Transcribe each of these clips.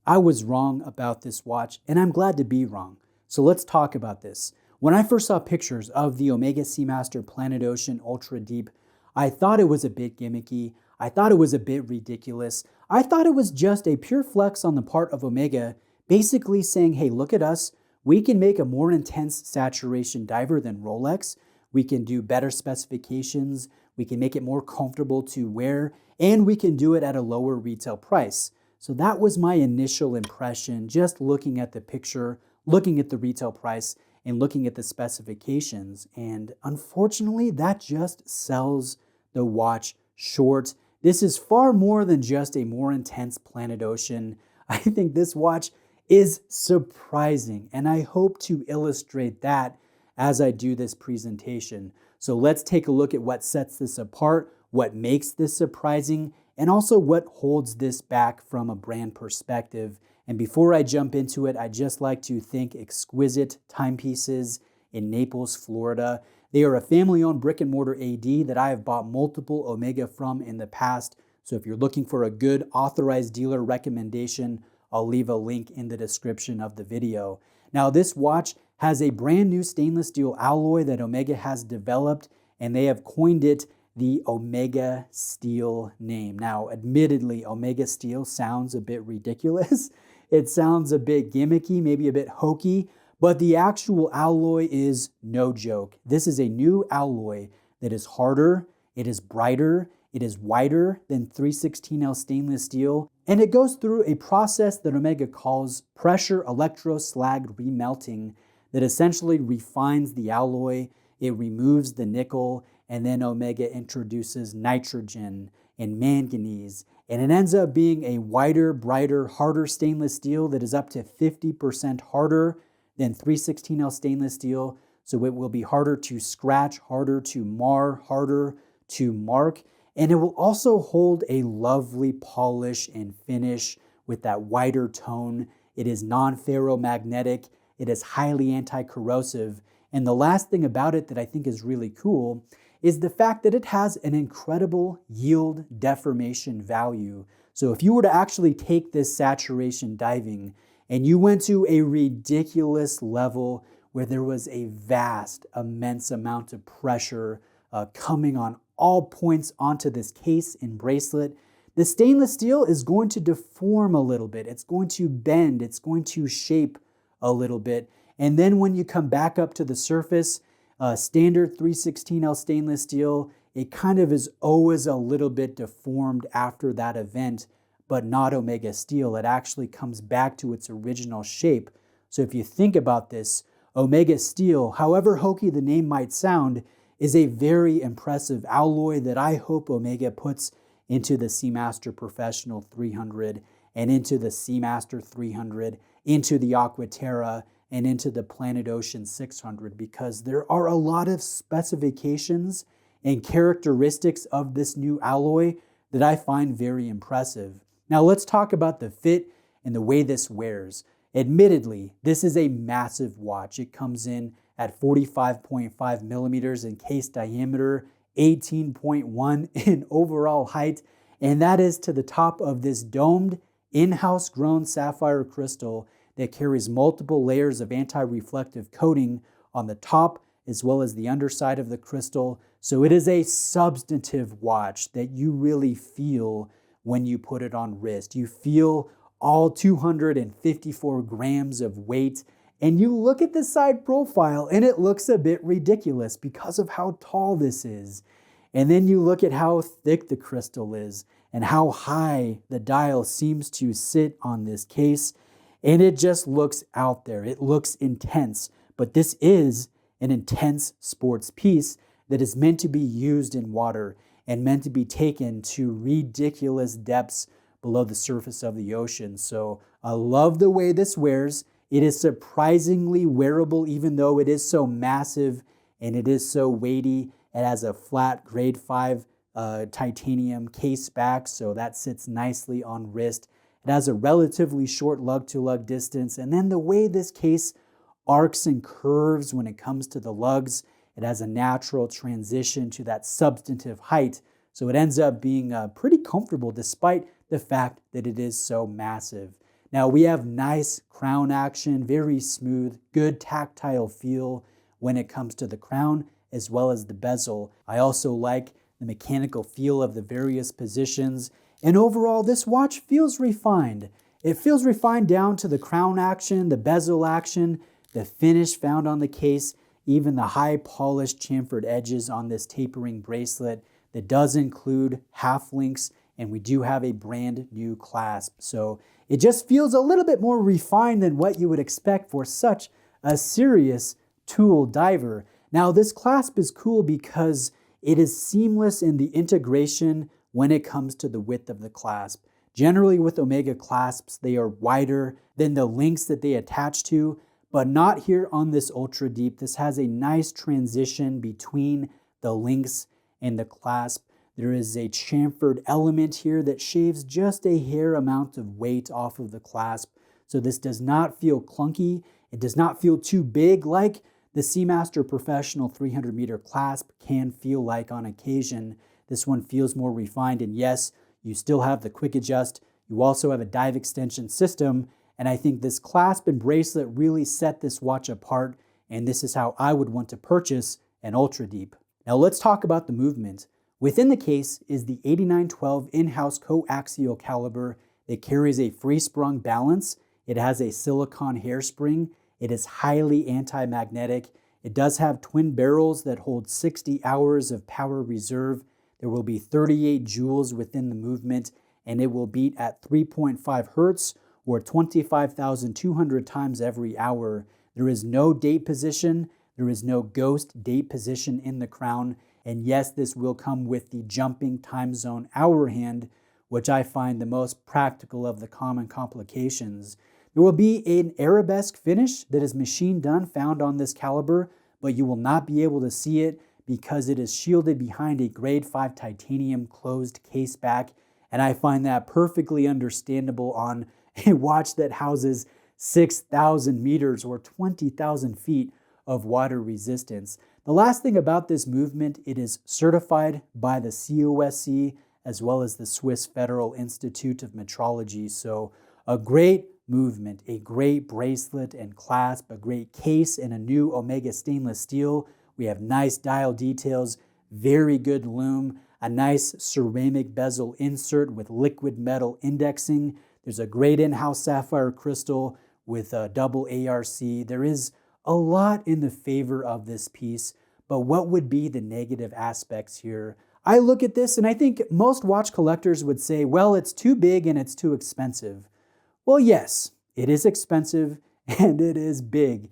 I was wrong about this watch, and I'm glad to be wrong. So let's talk about this. When I first saw pictures of the Omega Seamaster Planet Ocean Ultra Deep, I thought it was a bit gimmicky. I thought it was a bit ridiculous. I thought it was just a pure flex on the part of Omega, basically saying, hey, look at us. We can make a more intense saturation diver than Rolex. We can do better specifications. We can make it more comfortable to wear, and we can do it at a lower retail price. So that was my initial impression, just looking at the picture, looking at the retail price, and looking at the specifications. And unfortunately, that just sells the watch short. This is far more than just a more intense Planet Ocean. I think this watch is surprising, and I hope to illustrate that as I do this presentation. So let's take a look at what sets this apart, what makes this surprising, and also what holds this back from a brand perspective. And before I jump into it, I'd just like to thank Exquisite Timepieces in Naples, Florida. They are a family-owned brick-and-mortar AD that I have bought multiple Omega from in the past. So if you're looking for a good authorized dealer recommendation, I'll leave a link in the description of the video. Now, this watch has a brand new stainless steel alloy that Omega has developed, and they have coined it the O-Megasteel name. Now, admittedly, O-Megasteel sounds a bit ridiculous. It sounds a bit gimmicky, maybe a bit hokey, but the actual alloy is no joke. This is a new alloy that is harder, it is brighter, it is wider than 316L stainless steel, and it goes through a process that Omega calls pressure electroslag remelting that essentially refines the alloy. It removes the nickel, and then Omega introduces nitrogen and manganese, and it ends up being a wider, brighter, harder stainless steel that is up to 50% harder than 316L stainless steel. So it will be harder to scratch, harder to mar, harder to mark, and it will also hold a lovely polish and finish with that wider tone. It is non-ferromagnetic, it is highly anti-corrosive, and the last thing about it that I think is really cool is the fact that it has an incredible yield deformation value. So if you were to actually take this saturation diving and you went to a ridiculous level where there was a vast, immense amount of pressure coming on all points onto this case and bracelet, the stainless steel is going to deform a little bit. It's going to bend, it's going to shape a little bit. And then when you come back up to the surface, standard 316L stainless steel, it kind of is always a little bit deformed after that event, but not Omegasteel. It actually comes back to its original shape. So if you think about this, Omegasteel, however hokey the name might sound, is a very impressive alloy that I hope Omega puts into the Seamaster Professional 300 and into the Seamaster 300, into the Aquaterra, and into the Planet Ocean 600, because there are a lot of specifications and characteristics of this new alloy that I find very impressive. Now let's talk about the fit and the way this wears. Admittedly, this is a massive watch. It comes in at 45.5 millimeters in case diameter, 18.1 in overall height, and that is to the top of this domed, in-house grown sapphire crystal that carries multiple layers of anti-reflective coating on the top as well as the underside of the crystal. So it is a substantive watch that you really feel when you put it on wrist. You feel all 254 grams of weight, and you look at the side profile and it looks a bit ridiculous because of how tall this is. And then you look at how thick the crystal is and how high the dial seems to sit on this case. And it just looks out there. It looks intense. But this is an intense sports piece that is meant to be used in water and meant to be taken to ridiculous depths below the surface of the ocean. So I love the way this wears. It is surprisingly wearable, even though it is so massive and it is so weighty. It has a flat grade 5 titanium case back, so that sits nicely on wrist. It has a relatively short lug-to-lug distance, and then the way this case arcs and curves when it comes to the lugs, it has a natural transition to that substantive height, so it ends up being pretty comfortable despite the fact that it is so massive. Now we have nice crown action, very smooth, good tactile feel when it comes to the crown as well as the bezel. I also like the mechanical feel of the various positions. And overall, this watch feels refined. It feels refined down to the crown action, the bezel action, the finish found on the case, even the high polished chamfered edges on this tapering bracelet that does include half links, and we do have a brand new clasp. So it just feels a little bit more refined than what you would expect for such a serious tool diver. Now this clasp is cool because it is seamless in the integration when it comes to the width of the clasp. Generally with Omega clasps, they are wider than the links that they attach to, but not here on this Ultra Deep. This has a nice transition between the links and the clasp. There is a chamfered element here that shaves just a hair amount of weight off of the clasp. So this does not feel clunky. It does not feel too big like the Seamaster Professional 300 meter clasp can feel like on occasion. This one feels more refined, and yes, you still have the quick adjust. You also have a dive extension system, and I think this clasp and bracelet really set this watch apart, and this is how I would want to purchase an Ultra Deep. Now let's talk about the movement. Within the case is the 8912 in-house co-axial caliber that carries a free-sprung balance. It has a silicone hairspring. It is highly anti-magnetic. It does have twin barrels that hold 60 hours of power reserve. There will be 38 joules within the movement, and it will beat at 3.5 hertz or 25,200 times every hour. There is no date position. There is no ghost date position in the crown. And yes, this will come with the jumping time zone hour hand, which I find the most practical of the common complications. There will be an arabesque finish that is machine done found on this caliber, but you will not be able to see it because it is shielded behind a grade 5 titanium closed case back. And I find that perfectly understandable on a watch that houses 6,000 meters or 20,000 feet of water resistance. The last thing about this movement, it is certified by the COSC as well as the Swiss Federal Institute of Metrology. So a great movement, a great bracelet and clasp, a great case, and a new Omega stainless steel. We have nice dial details, very good lume, a nice ceramic bezel insert with liquid metal indexing. There's a great in-house sapphire crystal with a double ARC. There is a lot in the favor of this piece, but what would be the negative aspects here? I look at this and I think most watch collectors would say, well, it's too big and it's too expensive. Well, yes, it is expensive and it is big,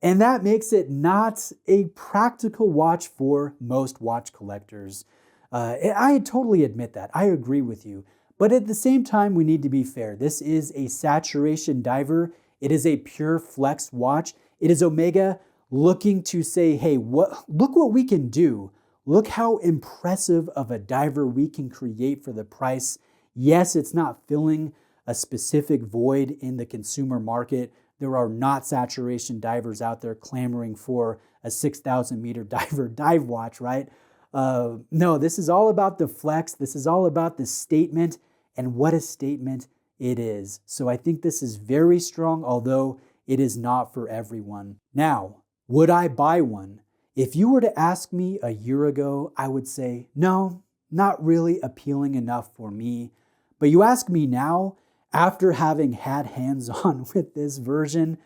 and that makes it not a practical watch for most watch collectors. I totally admit that. I agree with you. But at the same time, we need to be fair. This is a saturation diver. It is a pure flex watch. It is Omega looking to say, hey, look what we can do. Look how impressive of a diver we can create for the price. Yes, it's not filling a specific void in the consumer market. There are not saturation divers out there clamoring for a 6,000 meter dive watch, right? No, this is all about the flex. This is all about the statement, and what a statement it is. So I think this is very strong, although it is not for everyone. Now, would I buy one? If you were to ask me a year ago, I would say, no, not really appealing enough for me. But you ask me now, after having had hands-on with this version,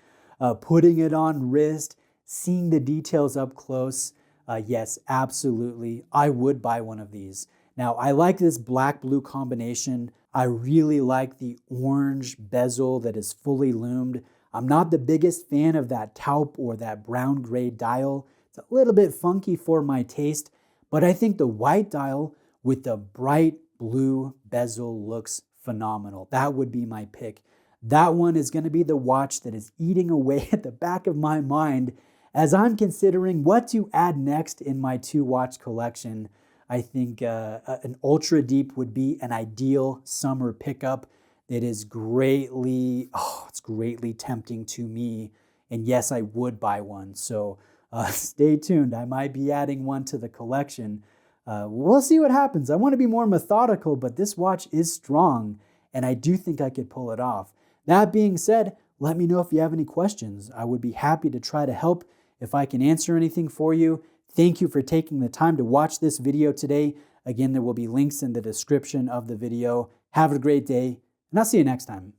putting it on wrist, seeing the details up close, yes, absolutely, I would buy one of these. Now, I like this black-blue combination. I really like the orange bezel that is fully lumed. I'm not the biggest fan of that taupe or that brown gray dial. It's a little bit funky for my taste, but I think the white dial with the bright blue bezel looks phenomenal. That would be my pick. That one is going to be the watch that is eating away at the back of my mind as I'm considering what to add next in my two-watch collection. I think an Ultra Deep would be an ideal summer pickup that is greatly tempting to me. And yes, I would buy one. So stay tuned. I might be adding one to the collection. We'll see what happens. I want to be more methodical, but this watch is strong, and I do think I could pull it off. That being said, let me know if you have any questions. I would be happy to try to help if I can answer anything for you. Thank you for taking the time to watch this video today. Again, there will be links in the description of the video. Have a great day, and I'll see you next time.